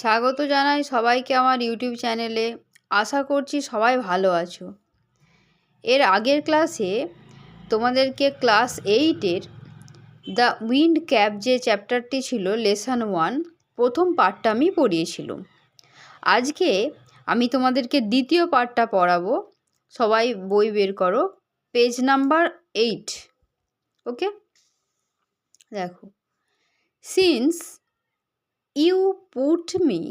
স্বাগত জানাই সবাইকে আমার ইউটিউব চ্যানেলে। আশা করছি সবাই ভালো আছো। এর আগের ক্লাসে তোমাদেরকে ক্লাস 8-এর দ্য উইন্ড ক্যাপ যে চ্যাপ্টারটি ছিল লেসন 1 প্রথম পার্টটা আমি পড়িয়েছিলাম। আজকে আমি তোমাদেরকে দ্বিতীয় পার্টটা পড়াবো। সবাই বই বের করো, পেজ নাম্বার 8। ওকে, দেখো, since you put me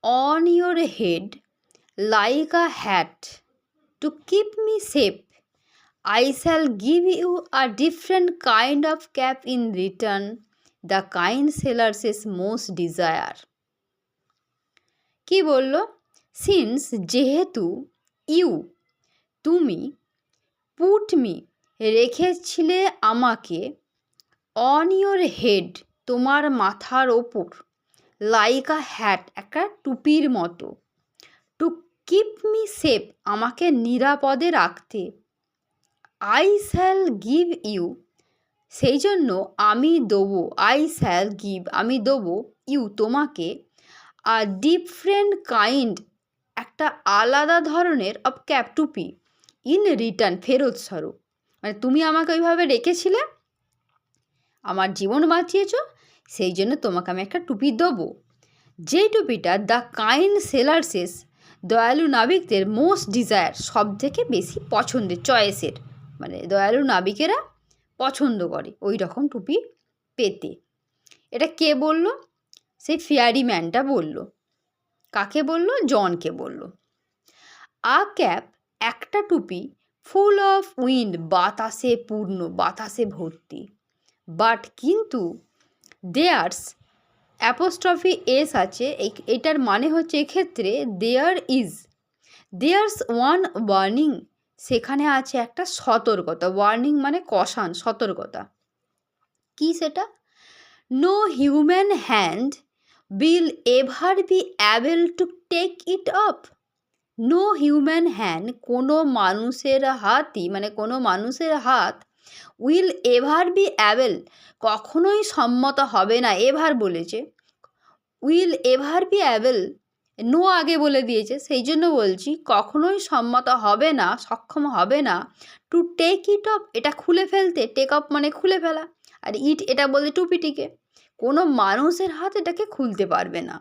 on your head like a hat to keep me safe, I shall give you a different kind of cap in return, the kind sailors most desire. কি বলল? Since যেহেতু, you তুমি, put me রেখেছিলে আমাকে, on your head তোমার মাথার ওপর, like আ hat একটা টুপির মতো, টু কিপ মি সেফ আমাকে নিরাপদে রাখতে, আই শ্যাল গিভ ইউ সেই জন্য আমি দেবো, আই শ্যাল গিভ আমি দেবো, ইউ তোমাকে, আর ডিফারেন্ট কাইন্ড একটা আলাদা ধরনের অফ ক্যাপ টুপি, ইন রিটার্ন ফেরত স্বরূপ। মানে তুমি আমাকে ওইভাবে রেখেছিলে, আমার জীবন বাঁচিয়েছ, সেই জন্য তোমাকে আমি একটা টুপি দেবো, যেই টুপিটা দ্য কাইন্ড সেলার্সেস দয়ালু নাবিকদের মোস্ট ডিজায়ার সব থেকে বেশি পছন্দের, চয়েসের, মানে দয়ালু নাবিকেরা পছন্দ করে ওই রকম টুপি পেতে। এটা কে বলল? সেই ফেয়ারি ম্যানটা বলল। কাকে বলল? জনকে বলল। আ ক্যাপ একটা টুপি, ফুল অফ উইন্ড বাতাসে পূর্ণ, বাতাসে ভর্তি, বাট কিন্তু, দেয়ার্স অ্যাপোস্ট্রফি এস আছে, এটার মানে হচ্ছে এক্ষেত্রে দেয়ার্স ওয়ান ওয়ার্নিং, সেখানে আছে একটা সতর্কতা। ওয়ার্নিং মানে কষান, সতর্কতা। কি সেটা? No human hand will ever be able to take it up. No human hand কোনো মানুষের হাতই, মানে কোনো মানুষের হাত, উইল এভার বি অ্যাবল কখনোই সম্মত হবে না, এভার বলেছে, will ever be able, no আগে বলে দিয়েছে, সেই জন্য বলছি কখনোই সম্মত হবে না, সক্ষম হবে না, টু টেক ইট অফ এটা খুলে ফেলতে, টেক অফ মানে খুলে ফেলা, আর ইট এটা বলতে টুপিটিকে, কোনো মানুষের হাত এটাকে খুলতে পারবে না।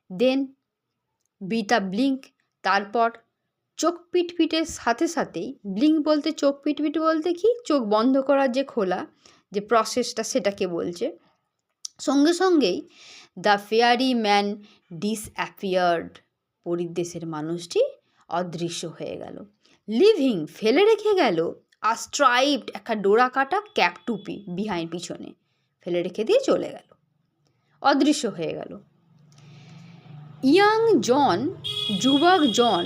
দেন উইথ আ ব্লিঙ্ক, তারপর চোখ পিটপিটের সাথে সাথেই, ব্লিঙ্ক বলতে চোখ পিটপিট বলতে কি, চোখ বন্ধ করার যে খোলা যে প্রসেসটা সেটাকে বলছে, সঙ্গে সঙ্গেই দ্য ফেয়ারি ম্যান ডিসঅ্যাপিয়ার্ড, পরিদেশের মানুষটি অদৃশ্য হয়ে গেল, লিভিং ফেলে রেখে গেল, আ স্ট্রাইপড একটা ডোরা কাটা ক্যাপ টুপি, বিহাইন্ড পিছনে ফেলে রেখে দিয়ে চলে গেল, অদৃশ্য হয়ে গেল। ইয়াং জন, যুবক জন,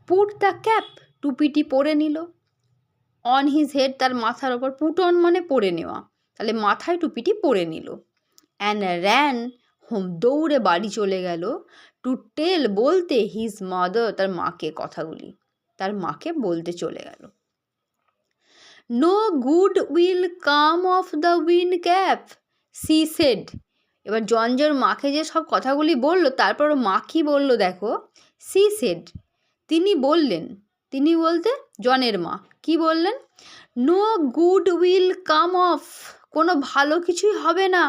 পুট দ্য ক্যাপ টুপিটি পরে নিল, অন হিজ হেড তার মাথার ওপর, পুট অন মানে পরে নেওয়া, তাহলে মাথায় টুপিটি পরে নিল, অ্যান্ড র্যান হোম দৌড়ে বাড়ি চলে গেল, টু টেল বলতে হিজ মাদার তার মাকে কথাগুলি, তার মাকে বলতে চলে গেল। No good will come of the wind cap, she said. এবার জঞ্জর মাকে যে সব কথাগুলি বললো, তারপর মা কী বললো দেখো, সি সেড তিনি বললেন, তিনি বলতে জনের মা কি বললেন, no good will come of কোনো ভালো কিছুই হবে না,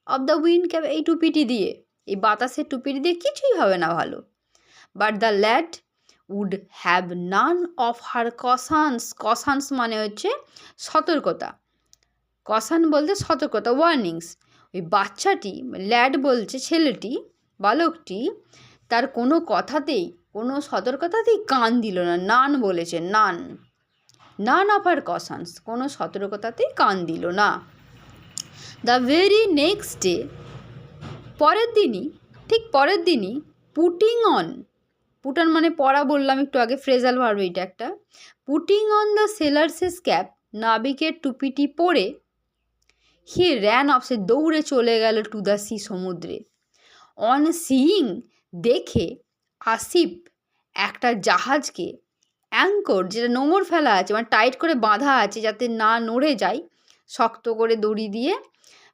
অফ দ্য উইন্ড ক্যাপ এই টুপিটি দিয়ে, এই বাতাসের টুপিটি দিয়ে কিছুই হবে না ভালো, but the lad would have none of her cautions, cautions মানে হচ্ছে সতর্কতা, কশান বলতে সতর্কতা, ওয়ার্নিংস, ওই বাচ্চাটি, ল্যাড বলছে ছেলেটি, বালকটি, তার কোনো কথাতেই, কোনো সতর্কতাতেই কান দিল না, নান বলেছে, নান অফ হার কশানস, কোনো সতর্কতাতেই কান দিল না। দ্য ভেরি নেক্সট ডে, পরের দিনই, ঠিক পরের দিনই, পুটিং অন, পুট অন মানে পরা বললাম একটু আগে, ফ্রেজাল ভার্ব এইটা একটা, পুটিং অন দ্য সেলার্সেস ক্যাপ নাবিকের টুপিটি পরে, হি র্যান অফ সে দৌড়ে চলে গেল, টু দ্য সি সমুদ্রে, অন সিইং দেখে, আসিফ একটা জাহাজকে, অ্যাঙ্কর যেটা নোঙর ফেলা আছে, মানে টাইট করে বাঁধা আছে যাতে না নড়ে যায়, শক্ত করে দড়ি দিয়ে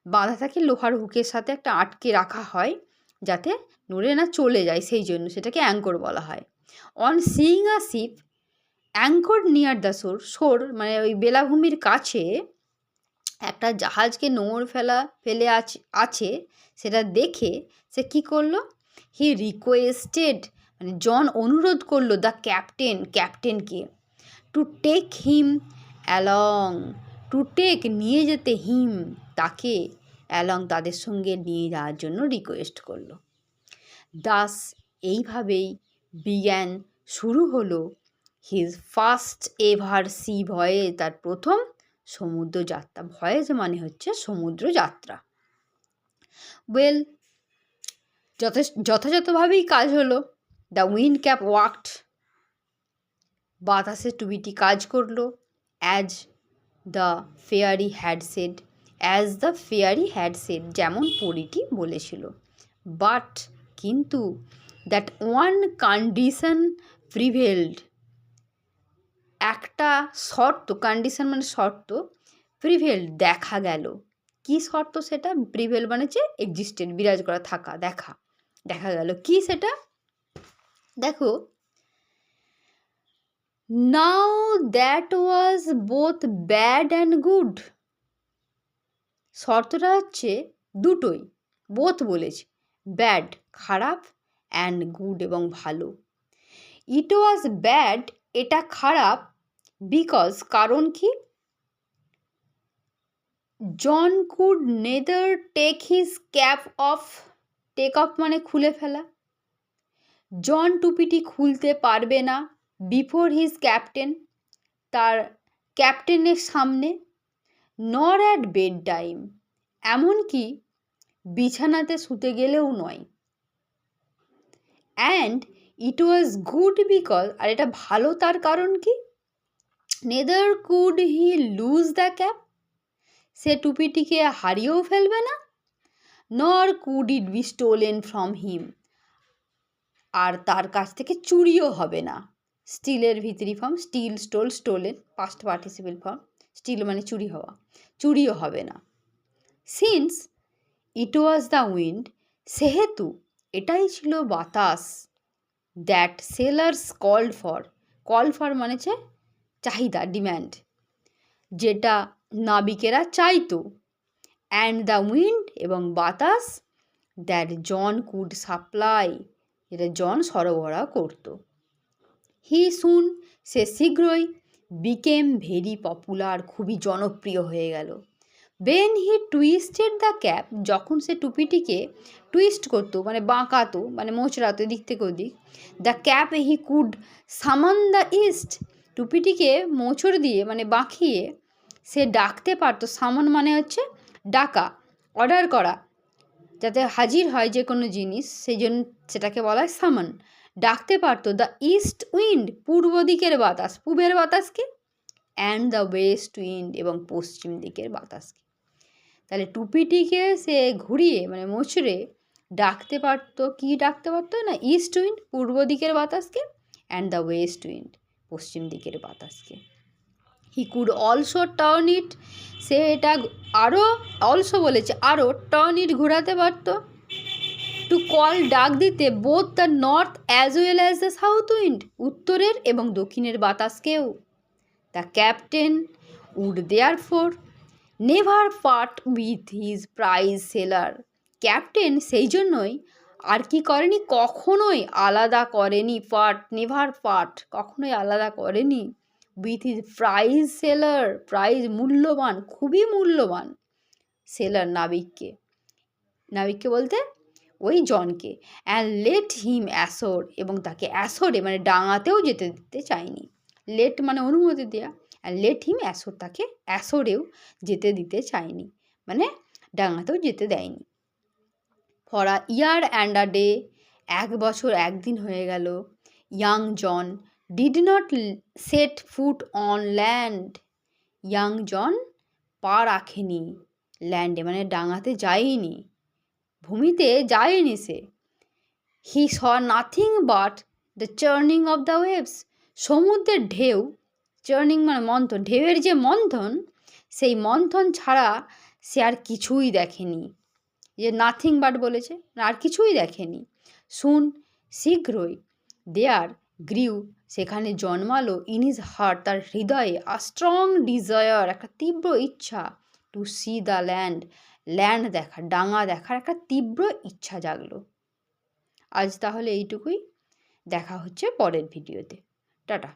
বাঁধা থাকে, লোহার হুকের সাথে একটা আটকে রাখা হয়, যাতে নড়ে না চলে যায়, সেই জন্য সেটাকে অ্যাঙ্কর বলা হয়। On seeing a ship anchor near the shore মানে ওই বেলাভূমির কাছে একটা জাহাজকে নোঙর ফেলে আছে সেটা দেখে সে কী করলো, হি রিকোয়েস্টেড মানে জন অনুরোধ করলো দ্য ক্যাপ্টেনকে to take him along, to take নিয়ে যেতে হিম তাকে অ্যালং তাদের সঙ্গে নিয়ে যাওয়ার জন্য রিকোয়েস্ট করলো। দাস এইভাবেই বিজ্ঞান শুরু হলো his first ever C voice, তার প্রথম সমুদ্র যাত্রা। ভয়েজ মানে হচ্ছে সমুদ্র যাত্রা। ওয়েল, যথাযথভাবেই কাজ হলো। দ্য উইন্ড ক্যাপ ওয়ার্কড, বাতাসের টুপিটি কাজ করলো। As the fairy had said, যেমন পরীটি বলেছিল। বাট কিন্তু দ্যাট ওয়ান কন্ডিশন প্রিভেলড, একটা শর্ত, কন্ডিশন মানে শর্ত, প্রিভেল দেখা গেল। কি শর্ত সেটা? প্রিভেল মানে হচ্ছে এক্সিস্টেড, বিরাজ করা, থাকা, দেখা গেল। কি সেটা? দেখো, now that was both bad and good. শর্তটা হচ্ছে দুটোই, বোথ বলেছে, ব্যাড খারাপ, অ্যান্ড গুড এবং ভালো। ইট ওয়াজ ব্যাড, এটা খারাপ, বিকজ কারণ কি, John could neither take his cap off, take off মানে খুলে ফেলা, জন টুপিটি খুলতে পারবে না, বিফোর হিজ ক্যাপ্টেন, তার ক্যাপ্টেনের সামনে, নর অ্যাট বেড টাইম, এমনকি বিছানাতে শুতে গেলেও নয়, and it was good because, আর এটা ভালো তার কারণ কি, neither could he lose the cap, সে টুপিটিকে হারিয়েও ফেলবে না, nor could it be stolen from him, আর তার কাছ থেকে চুরিও হবে না। স্টিলের ভিতরি form, steal, stole, stolen, past participle form. Steal মানে চুরি হওয়া, চুরিও হবে না। Since it was the wind, সেহেতু এটাই ছিল বাতাস, দ্যাট সেলার্স কল ফর মানে হচ্ছে চাহিদা, ডিম্যান্ড, যেটা নাবিকেরা চাইতো, অ্যান্ড দ্য উইন্ড এবং বাতাস, দ্যাট জন কুড সাপ্লাই, যেটা জন সরবরাহ করত। হি সুন, সে শীঘ্রই, বিকেম ভেরি পপুলার, খুবই জনপ্রিয় হয়ে গেল। Ben he twisted the cap, যখন সে টুপিটিকে টুইস্ট করতো মানে বাঁকাতো মানে মোচড়াতো এদিক থেকে ওদিক, দ্য ক্যাপ হি কুড সামন দ্য ইস্ট, টুপিটিকে মোচড় দিয়ে মানে বাঁকিয়ে সে ডাকতে পারতো। সামন মানে হচ্ছে ডাকা, অর্ডার করা, যাতে হাজির হয় যে কোনো জিনিস, সেই জন্য সেটাকে বলা হয় সামন। ডাকতে পারতো দ্য ইস্ট উইন্ড, পূর্ব দিকের বাতাস, পূবের বাতাসকে, অ্যান্ড দ্য ওয়েস্ট উইন্ড এবং পশ্চিম দিকের বাতাসকে। তাহলে টুপিটিকে সে ঘুরিয়ে মানে মোচড়ে ডাকতে পারতো, কি ডাকতে পারতো না, ইস্ট উইন্ড পূর্ব দিকের বাতাসকে, অ্যান্ড দ্য ওয়েস্ট উইন্ড পশ্চিম দিকের বাতাসকে। He could also turn it, সে এটা আরও, অলসো বলেছে আরও, টার্ন ইট ঘোরাতে পারতো, টু কল ডাক দিতে, both the north as well as the south wind, উত্তরের এবং দক্ষিণের বাতাসকেও। The captain would therefore never part with his prize sailor, captain সেই জন্যই আর কি করেনি, কখনোই আলাদা করেনি, নেভার পার্ট কখনোই আলাদা করেনি, with his prize seller, prize মূল্যবান, খুবই মূল্যবান, সেলার নাবিককে বলতে ওই জনকে, অ্যান্ড লেট হিম অ্যাসোর, এবং তাকে অ্যাসোরে মানে ডাঙাতেও যেতে দিতে চায়নি, লেট মানে অনুমতি দেয়া, অ্যান্ড লেট হিম অ্যাসোর, তাকে অ্যাসোরেও যেতে দিতে চায়নি মানে ডাঙাতেও যেতে দেয়নি। For a year and a day, 1 বছর 1 দিন হয়ে গেল, young John did not set foot on land, young John পা রাখেনি ল্যান্ডে মানে ডাঙাতে যায়নি, ভূমিতে যায়নি সে। He saw nothing but the churning of the waves, সমুদ্রের ঢেউ, চার্নিং মানে মন্থন, ঢেউয়ের যে মন্থন, সেই মন্থন ছাড়া সে আর কিছুই দেখেনি। যে নাথিং বাট বলেছে, আর কিছুই দেখেনি। শুন শীঘ্রই দেয়ার গ্রিউ, সেখানে জন্মালো ইন হিজ হার্ট, তার হৃদয়ে আ স্ট্রং ডিজায়ার, একটা তীব্র ইচ্ছা, to see the land, land দেখার, ডাঙা দেখার একটা তীব্র ইচ্ছা জাগলো। আজ তাহলে এইটুকুই, দেখা হচ্ছে পরের ভিডিওতে। টাটা।